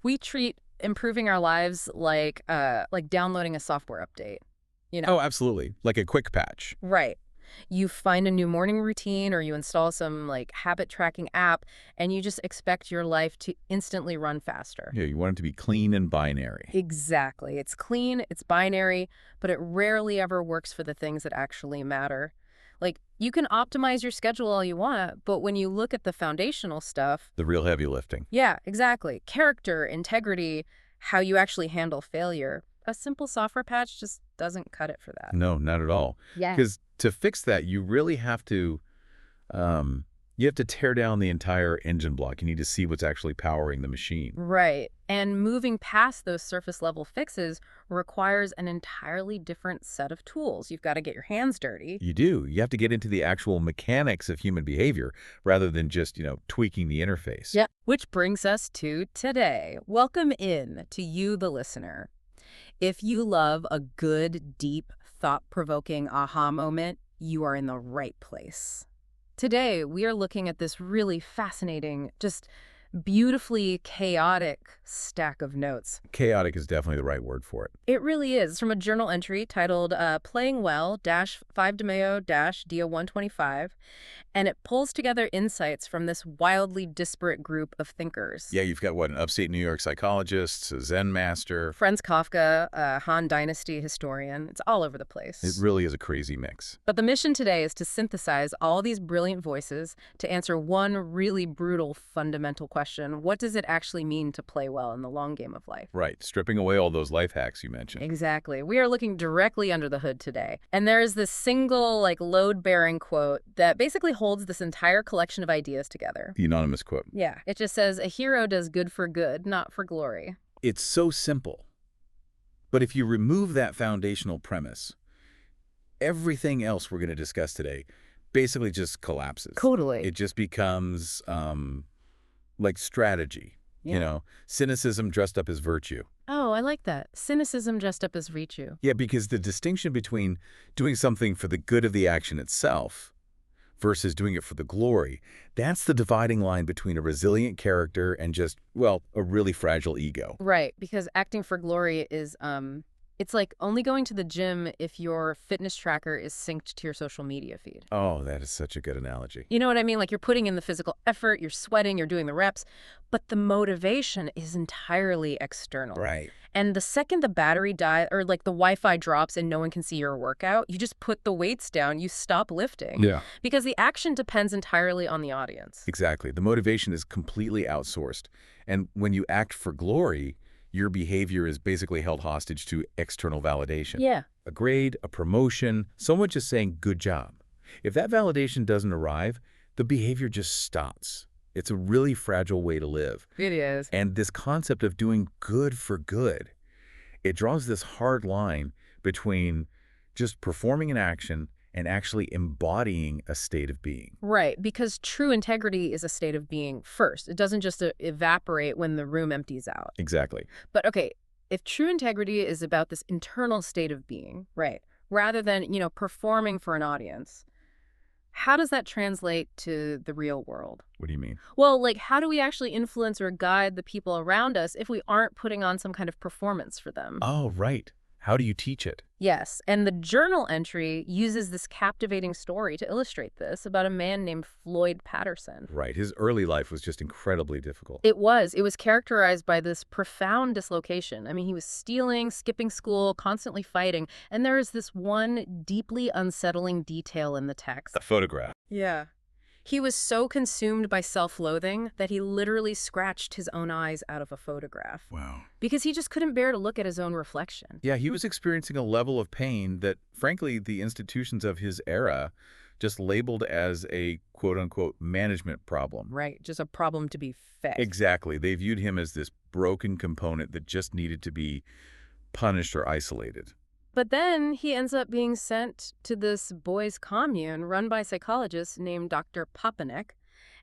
We treat improving our lives like downloading a software update, you know? Oh, absolutely. Like a quick patch. Right. You find a new morning routine or you install some like habit tracking app and you just expect your life to instantly run faster. Yeah, you want it to be clean and binary. Exactly. It's clean, it's binary, but it rarely ever works for the things that actually matter. Like, you can optimize your schedule all you want, but when you look at the foundational stuff, The real heavy lifting. yeah, exactly. Character, integrity, how you actually handle failure. A simple software patch just doesn't cut it for that. No, not at all. Yeah. Because to fix that, you really you have to tear down the entire engine block. You need to see what's actually powering the machine. Right. And moving past those surface level fixes requires an entirely different set of tools. You've got to get your hands dirty. You do. You have to get into the actual mechanics of human behavior rather than just, tweaking the interface. Yeah. Which brings us to today. Welcome in to you, the listener. If you love a good, deep, thought-provoking aha moment, you are in the right place. Today, we are looking at this really fascinating, just beautifully chaotic stack of notes. Chaotic is definitely the right word for it. It really is. It's from a journal entry titled Playing Well, 5 DeMayo, Dia 125, and it pulls together insights from this wildly disparate group of thinkers. Yeah, you've got, an upstate New York psychologist, a Zen master. Franz Kafka, a Han Dynasty historian. It's all over the place. It really is a crazy mix. But the mission today is to synthesize all these brilliant voices to answer one really brutal fundamental question. What does it actually mean to play well in the long game of life? Right, stripping away all those life hacks you mentioned. Exactly. We are looking directly under the hood today. And there is this single, load-bearing quote that basically holds this entire collection of ideas together. The anonymous quote. Yeah. It just says, a hero does good for good, not for glory. It's so simple. But if you remove that foundational premise, everything else we're going to discuss today basically just collapses. Totally. It just becomes like strategy, Yeah. cynicism dressed up as virtue. Oh, I like that. Cynicism dressed up as virtue. Yeah, because the distinction between doing something for the good of the action itself versus doing it for the glory, that's the dividing line between a resilient character and just, a really fragile ego. Right, because acting for glory is, it's like only going to the gym if your fitness tracker is synced to your social media feed. Oh, that is such a good analogy. You know what I mean? Like you're putting in the physical effort, you're sweating, you're doing the reps, but the motivation is entirely external. Right. And the second the battery dies or the Wi-Fi drops and no one can see your workout, you just put the weights down, you stop lifting. Yeah. Because the action depends entirely on the audience. Exactly. The motivation is completely outsourced. And when you act for glory, your behavior is basically held hostage to external validation. Yeah. A grade, a promotion, someone just saying, good job. If that validation doesn't arrive, the behavior just stops. It's a really fragile way to live. It is. And this concept of doing good for good, it draws this hard line between just performing an action and actually embodying a state of being. Right, because true integrity is a state of being first. It doesn't just evaporate when the room empties out. Exactly. But okay, if true integrity is about this internal state of being, right, rather than, performing for an audience, how does that translate to the real world? What do you mean? Well, how do we actually influence or guide the people around us if we aren't putting on some kind of performance for them? Oh, right. How do you teach it? Yes, and the journal entry uses this captivating story to illustrate this about a man named Floyd Patterson. Right. His early life was just incredibly difficult. It was characterized by this profound dislocation. I mean, he was stealing, skipping school, constantly fighting, and there is this one deeply unsettling detail in the text. The photograph. Yeah. He was so consumed by self-loathing that he literally scratched his own eyes out of a photograph. Wow. Because he just couldn't bear to look at his own reflection. Yeah, he was experiencing a level of pain that, frankly, the institutions of his era just labeled as a quote-unquote management problem. Right, just a problem to be fixed. Exactly. They viewed him as this broken component that just needed to be punished or isolated. But then he ends up being sent to this boys' commune run by psychologists named Dr. Papanek.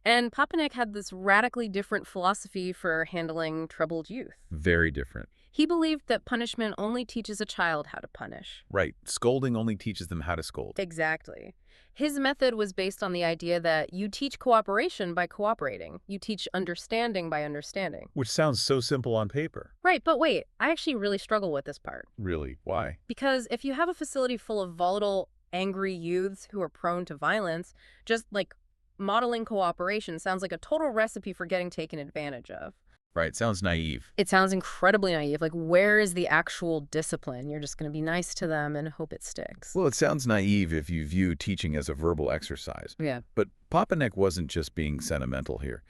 And Papanek had this radically different philosophy for handling troubled youth. Very different. He believed that punishment only teaches a child how to punish. Right. Scolding only teaches them how to scold. Exactly. His method was based on the idea that you teach cooperation by cooperating. You teach understanding by understanding. Which sounds so simple on paper. Right, but wait, I actually really struggle with this part. Really? Why? Because if you have a facility full of volatile, angry youths who are prone to violence, just like modeling cooperation sounds like a total recipe for getting taken advantage of. Right. Sounds naive. It sounds incredibly naive. Like, where is the actual discipline? You're just going to be nice to them and hope it sticks. Well, it sounds naive if you view teaching as a verbal exercise. Yeah. But Papanek wasn't just being sentimental here.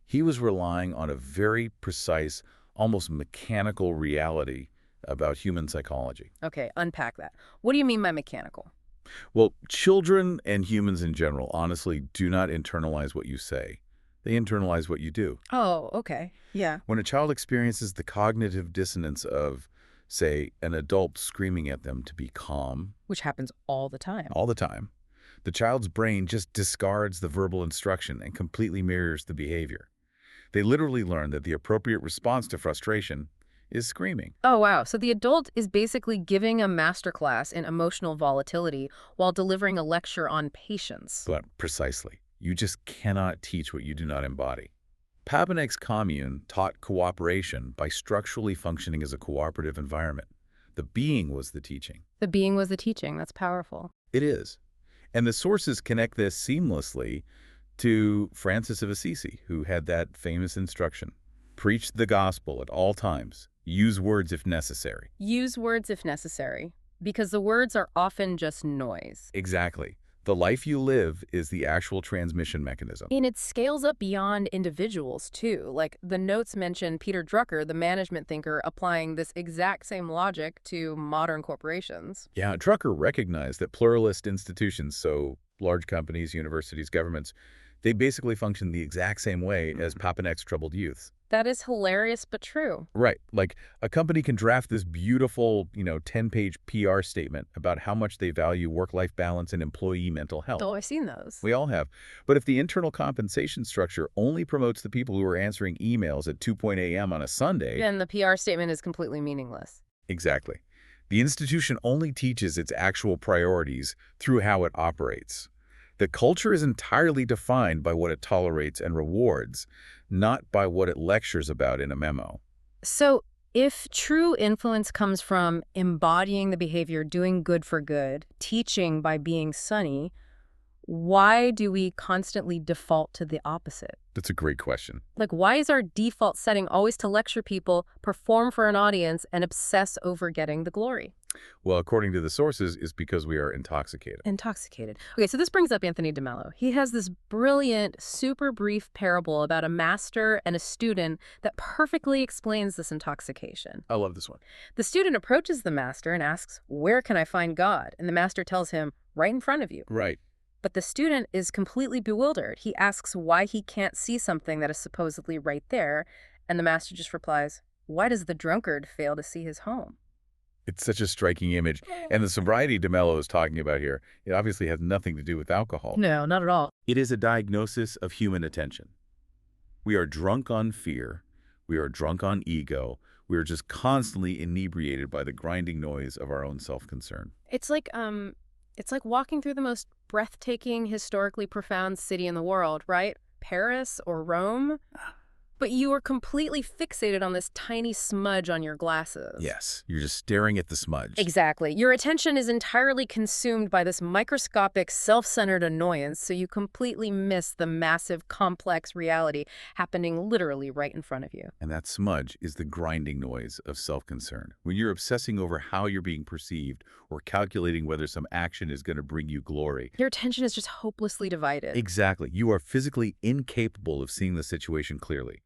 He was relying on a very precise, almost mechanical reality about human psychology. Okay, unpack that. What do you mean by mechanical? Well, children and humans in general honestly do not internalize what you say. They internalize what you do. Oh, okay. Yeah. When a child experiences the cognitive dissonance of, say, an adult screaming at them to be calm Which happens all the time. all the time, the child's brain just discards the verbal instruction and completely mirrors the behavior. They literally learn that the appropriate response to frustration is screaming. Oh, wow. So the adult is basically giving a masterclass in emotional volatility while delivering a lecture on patience. But precisely, you just cannot teach what you do not embody. Papanek's commune taught cooperation by structurally functioning as a cooperative environment. The being was the teaching. The being was the teaching. That's powerful. It is. And the sources connect this seamlessly to Francis of Assisi, who had that famous instruction. Preach the gospel at all times. Use words if necessary. Use words if necessary, because the words are often just noise. Exactly. The life you live is the actual transmission mechanism. And it scales up beyond individuals, too. Like, the notes mention Peter Drucker, the management thinker, applying this exact same logic to modern corporations. Yeah, Drucker recognized that pluralist institutions, so large companies, universities, governments, they basically function the exact same way as Papanek's troubled youths. That is hilarious but true. Right. Like, a company can draft this beautiful, 10-page PR statement about how much they value work-life balance and employee mental health. Oh, I've seen those. We all have. But if the internal compensation structure only promotes the people who are answering emails at 2 a.m. on a Sunday... Then the PR statement is completely meaningless. Exactly. The institution only teaches its actual priorities through how it operates. The culture is entirely defined by what it tolerates and rewards, not by what it lectures about in a memo. So, if true influence comes from embodying the behavior, doing good for good, teaching by being sunny, why do we constantly default to the opposite? That's a great question. Like, why is our default setting always to lecture people, perform for an audience, and obsess over getting the glory? Well, according to the sources, it's because we are intoxicated. Intoxicated. Okay, so this brings up Anthony DeMello. He has this brilliant, super brief parable about a master and a student that perfectly explains this intoxication. I love this one. The student approaches the master and asks, "Where can I find God?" And the master tells him, "Right in front of you." Right. But the student is completely bewildered. He asks why he can't see something that is supposedly right there, and the master just replies, "Why does the drunkard fail to see his home?" It's such a striking image. And the sobriety DeMello is talking about here, it obviously has nothing to do with alcohol. No, not at all. It is a diagnosis of human attention. We are drunk on fear. We are drunk on ego. We are just constantly inebriated by the grinding noise of our own self-concern. It's like walking through the most breathtaking, historically profound city in the world, right? Paris or Rome. But you are completely fixated on this tiny smudge on your glasses. Yes, you're just staring at the smudge. Exactly. Your attention is entirely consumed by this microscopic, self-centered annoyance, so you completely miss the massive, complex reality happening literally right in front of you. And that smudge is the grinding noise of self-concern. When you're obsessing over how you're being perceived or calculating whether some action is going to bring you glory. Your attention is just hopelessly divided. Exactly. You are physically incapable of seeing the situation clearly,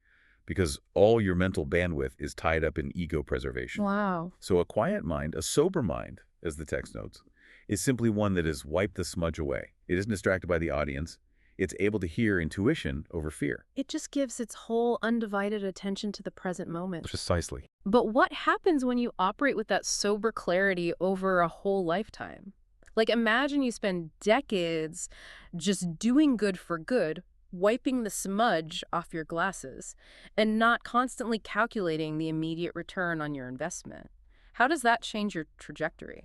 because all your mental bandwidth is tied up in ego preservation. Wow. So a quiet mind, a sober mind, as the text notes, is simply one that has wiped the smudge away. It isn't distracted by the audience. It's able to hear intuition over fear. It just gives its whole undivided attention to the present moment. Precisely. But what happens when you operate with that sober clarity over a whole lifetime? Like, imagine you spend decades just doing good for good, wiping the smudge off your glasses, and not constantly calculating the immediate return on your investment. How does that change your trajectory?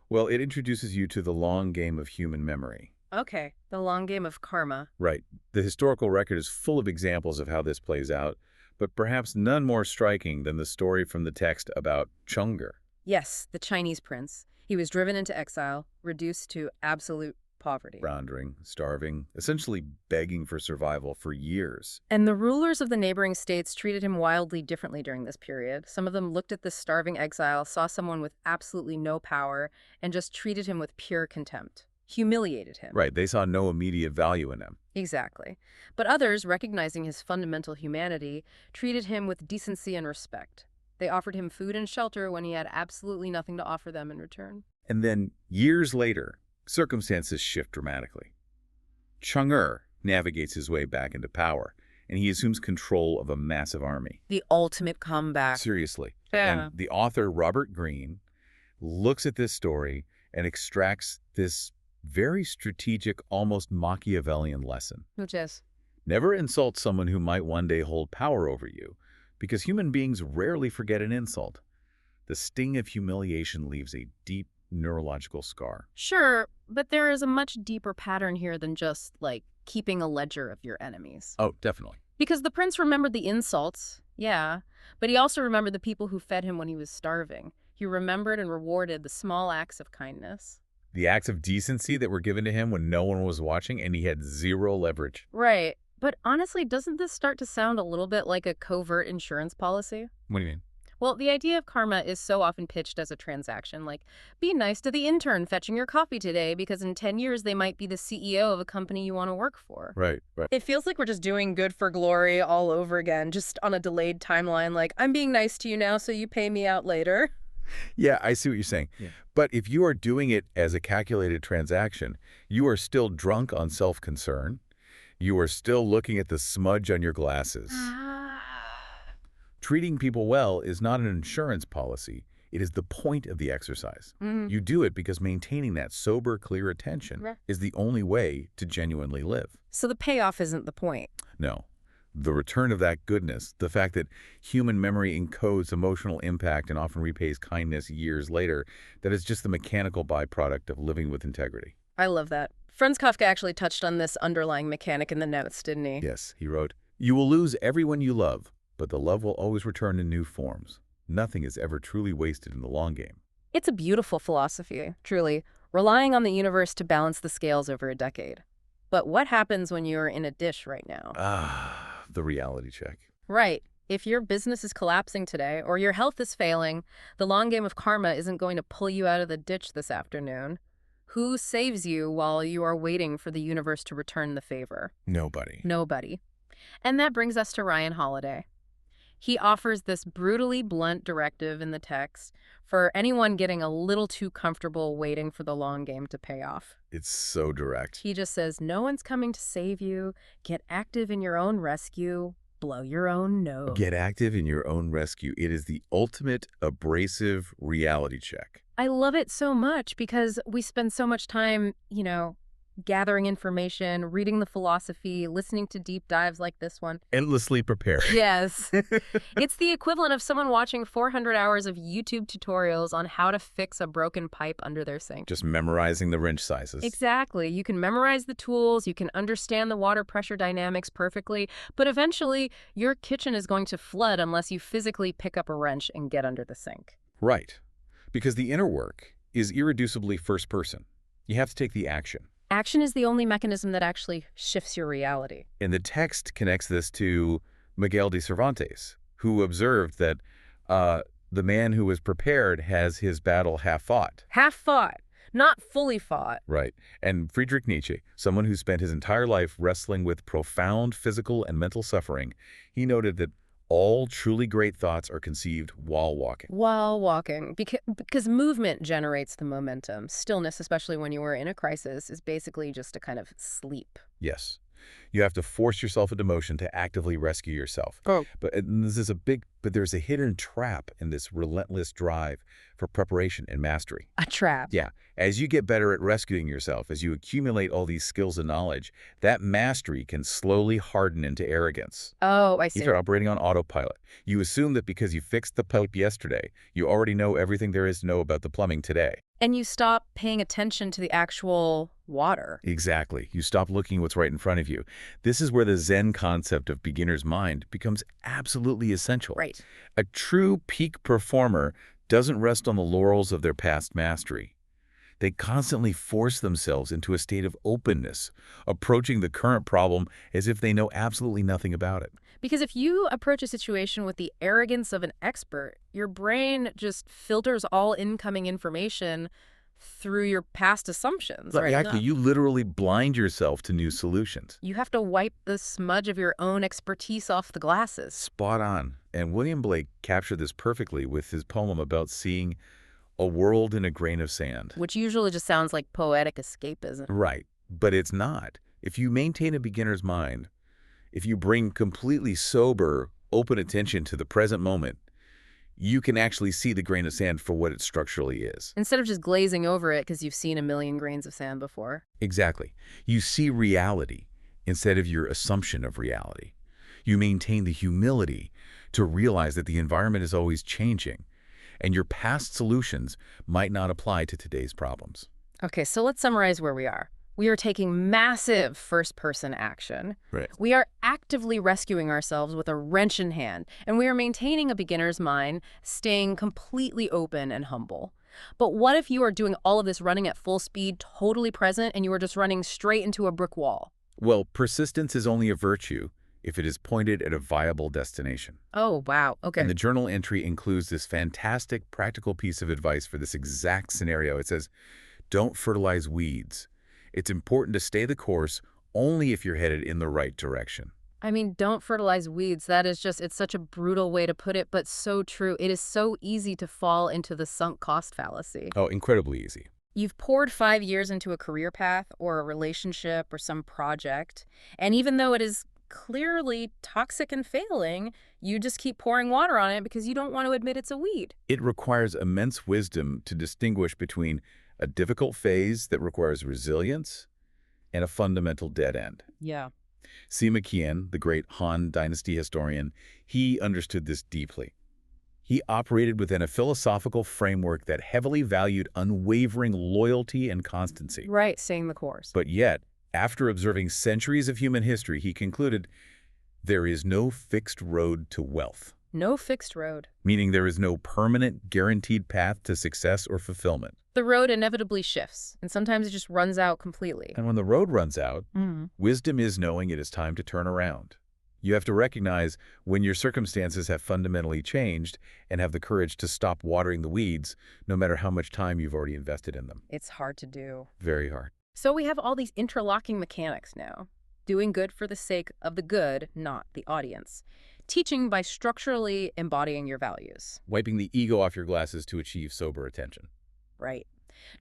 Well, it introduces you to the long game of human memory. Okay, the long game of karma. Right. The historical record is full of examples of how this plays out, but perhaps none more striking than the story from the text about Chang'e. Yes, the Chinese prince. He was driven into exile, reduced to absolute poverty. Wandering, starving, essentially begging for survival for years. And the rulers of the neighboring states treated him wildly differently during this period. Some of them looked at this starving exile, saw someone with absolutely no power, and just treated him with pure contempt. Humiliated him. Right, they saw no immediate value in him. Exactly. But others, recognizing his fundamental humanity, treated him with decency and respect. They offered him food and shelter when he had absolutely nothing to offer them in return. And then, years later, circumstances shift dramatically. Chang'e navigates his way back into power, and he assumes control of a massive army. The ultimate comeback. Seriously. Yeah. And the author, Robert Greene, looks at this story and extracts this very strategic, almost Machiavellian lesson. Which is? Never insult someone who might one day hold power over you, because human beings rarely forget an insult. The sting of humiliation leaves a deep neurological scar. Sure, but there is a much deeper pattern here than just, like, keeping a ledger of your enemies. Oh, definitely. Because the prince remembered the insults, yeah, but he also remembered the people who fed him when he was starving. He remembered and rewarded the small acts of kindness. The acts of decency that were given to him when no one was watching and he had zero leverage. Right. But honestly, doesn't this start to sound a little bit like a covert insurance policy? What do you mean? Well, the idea of karma is so often pitched as a transaction, like, be nice to the intern fetching your coffee today because in 10 years they might be the CEO of a company you want to work for. Right. It feels like we're just doing good for glory all over again, just on a delayed timeline, like, I'm being nice to you now so you pay me out later. Yeah, I see what you're saying. Yeah. But if you are doing it as a calculated transaction, you are still drunk on self-concern. You are still looking at the smudge on your glasses. Treating people well is not an insurance policy. It is the point of the exercise. You do it because maintaining that sober, clear attention Right. is the only way to genuinely live. So the payoff isn't the point. No. The return of that goodness, the fact that human memory encodes emotional impact and often repays kindness years later, that is just the mechanical byproduct of living with integrity. I love that. Franz Kafka actually touched on this underlying mechanic in the notes, didn't he? Yes, he wrote, "You will lose everyone you love, but the love will always return in new forms. Nothing is ever truly wasted in the long game." It's a beautiful philosophy, truly, relying on the universe to balance the scales over a decade. But what happens when you're in a dish right now? The reality check. Right. If your business is collapsing today or your health is failing, the long game of karma isn't going to pull you out of the ditch this afternoon. Who saves you while you are waiting for the universe to return the favor? Nobody. Nobody. And that brings us to Ryan Holiday. He offers this brutally blunt directive in the text for anyone getting a little too comfortable waiting for the long game to pay off. It's so direct. He just says, no one's coming to save you. Get active in your own rescue. Blow your own nose. Get active in your own rescue. It is the ultimate abrasive reality check. I love it so much because we spend so much time, gathering information, reading the philosophy, listening to deep dives like this one. Endlessly prepared. Yes. It's the equivalent of someone watching 400 hours of YouTube tutorials on how to fix a broken pipe under their sink. Just memorizing the wrench sizes. Exactly. You can memorize the tools, you can understand the water pressure dynamics perfectly, but eventually your kitchen is going to flood unless you physically pick up a wrench and get under the sink. Right. Because the inner work is irreducibly first person. You have to take the action. Action is the only mechanism that actually shifts your reality. And the text connects this to Miguel de Cervantes, who observed that the man who was prepared has his battle half fought. Half fought, not fully fought. Right. And Friedrich Nietzsche, someone who spent his entire life wrestling with profound physical and mental suffering, he noted that all truly great thoughts are conceived while walking. While walking, because movement generates the momentum. Stillness, especially when you are in a crisis, is basically just a kind of sleep. Yes. You have to force yourself into motion to actively rescue yourself. Oh. But this is a big But there's a hidden trap in this relentless drive for preparation and mastery. A trap. Yeah, as you get better at rescuing yourself, as you accumulate all these skills and knowledge, that mastery can slowly harden into arrogance. Oh, I You see. start operating on autopilot. You assume that because you fixed the pipe yesterday, you already know everything there is to know about the plumbing today. And you stop paying attention to the actual water. Exactly. You stop looking what's right in front of you. This is where the Zen concept of beginner's mind becomes absolutely essential. Right. A true peak performer doesn't rest on the laurels of their past mastery. They constantly force themselves into a state of openness, approaching the current problem as if they know absolutely nothing about it. Because if you approach a situation with the arrogance of an expert, your brain just filters all incoming information through your past assumptions, right? Exactly. You literally blind yourself to new solutions. You have to wipe the smudge of your own expertise off the glasses. Spot on. And William Blake captured this perfectly with his poem about seeing a world in a grain of sand. Which usually just sounds like poetic escapism. Right. But it's not. If you maintain a beginner's mind, if you bring completely sober, open attention to the present moment, you can actually see the grain of sand for what it structurally is. Instead of just glazing over it because you've seen a million grains of sand before. Exactly. You see reality instead of your assumption of reality. You maintain the humility to realize that the environment is always changing, and your past solutions might not apply to today's problems. Okay, so let's summarize where we are. We are taking massive first-person action. Right. We are actively rescuing ourselves with a wrench in hand, and we are maintaining a beginner's mind, staying completely open and humble. But what if you are doing all of this running at full speed, totally present, and you are just running straight into a brick wall? Well, persistence is only a virtue if it is pointed at a viable destination. Oh, wow. Okay. And the journal entry includes this fantastic practical piece of advice for this exact scenario. It says, don't fertilize weeds. It's important to stay the course only if you're headed in the right direction. I mean, don't fertilize weeds. That is just, it's such a brutal way to put it, but so true. It is so easy to fall into the sunk cost fallacy. Oh, incredibly easy. You've poured 5 years into a career path or a relationship or some project, and even though it is clearly toxic and failing, you just keep pouring water on it because you don't want to admit it's a weed. It requires immense wisdom to distinguish between a difficult phase that requires resilience and a fundamental dead end. Yeah. Sima Qian, the great Han Dynasty historian, he understood this deeply. He operated within a philosophical framework that heavily valued unwavering loyalty and constancy. Right, staying the course. But yet, after observing centuries of human history, he concluded, there is no fixed road to wealth. No fixed road. Meaning there is no permanent, guaranteed path to success or fulfillment. The road inevitably shifts, and sometimes it just runs out completely. And when the road runs out, wisdom is knowing it is time to turn around. You have to recognize when your circumstances have fundamentally changed and have the courage to stop watering the weeds, no matter how much time you've already invested in them. It's hard to do. Very hard. So we have all these interlocking mechanics now. Doing good for the sake of the good, not the audience. Teaching by structurally embodying your values. Wiping the ego off your glasses to achieve sober attention. Right.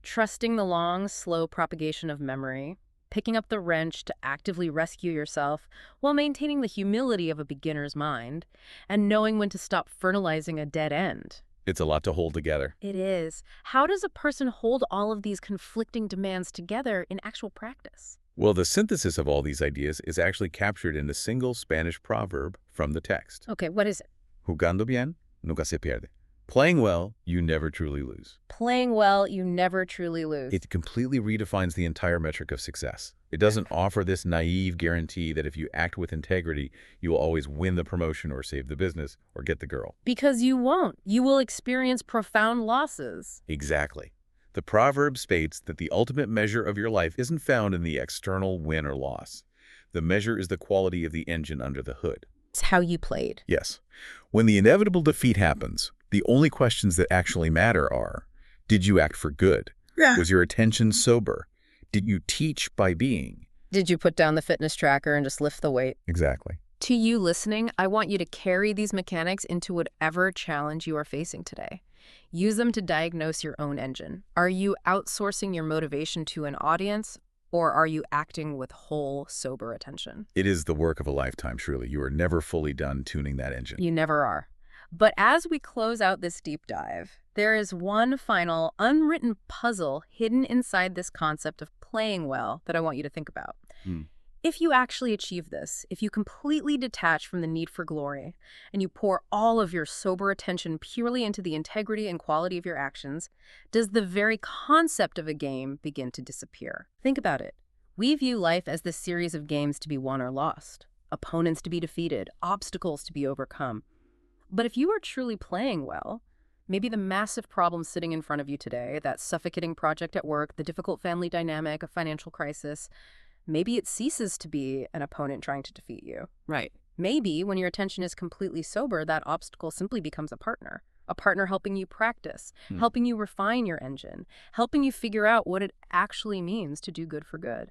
Trusting the long, slow propagation of memory. Picking up the wrench to actively rescue yourself while maintaining the humility of a beginner's mind. And knowing when to stop fertilizing a dead end. It's a lot to hold together. It is. How does a person hold all of these conflicting demands together in actual practice? Well, the synthesis of all these ideas is actually captured in a single Spanish proverb from the text. Okay, what is it? Jugando bien, nunca se pierde. Playing well, you never truly lose. Playing well, you never truly lose. It completely redefines the entire metric of success. It doesn't offer this naive guarantee that if you act with integrity, you will always win the promotion or save the business or get the girl. Because you won't. You will experience profound losses. Exactly. The proverb states that the ultimate measure of your life isn't found in the external win or loss. The measure is the quality of the engine under the hood. It's how you played. Yes. When the inevitable defeat happens, the only questions that actually matter are, did you act for good? Yeah. Was your attention sober? Did you teach by being? Did you put down the fitness tracker and just lift the weight? Exactly. To you listening, I want you to carry these mechanics into whatever challenge you are facing today. Use them to diagnose your own engine. Are you outsourcing your motivation to an audience, or are you acting with whole, sober attention? It is the work of a lifetime, truly. You are never fully done tuning that engine. You never are. But as we close out this deep dive, there is one final unwritten puzzle hidden inside this concept of playing well that I want you to think about. Hmm. If you actually achieve this, if you completely detach from the need for glory, and you pour all of your sober attention purely into the integrity and quality of your actions, does the very concept of a game begin to disappear? Think about it. We view life as this series of games to be won or lost, opponents to be defeated, obstacles to be overcome. But if you are truly playing well, maybe the massive problem sitting in front of you today, that suffocating project at work, the difficult family dynamic, a financial crisis, maybe it ceases to be an opponent trying to defeat you. Right. Maybe when your attention is completely sober, that obstacle simply becomes a partner helping you practice, helping you refine your engine, helping you figure out what it actually means to do good for good.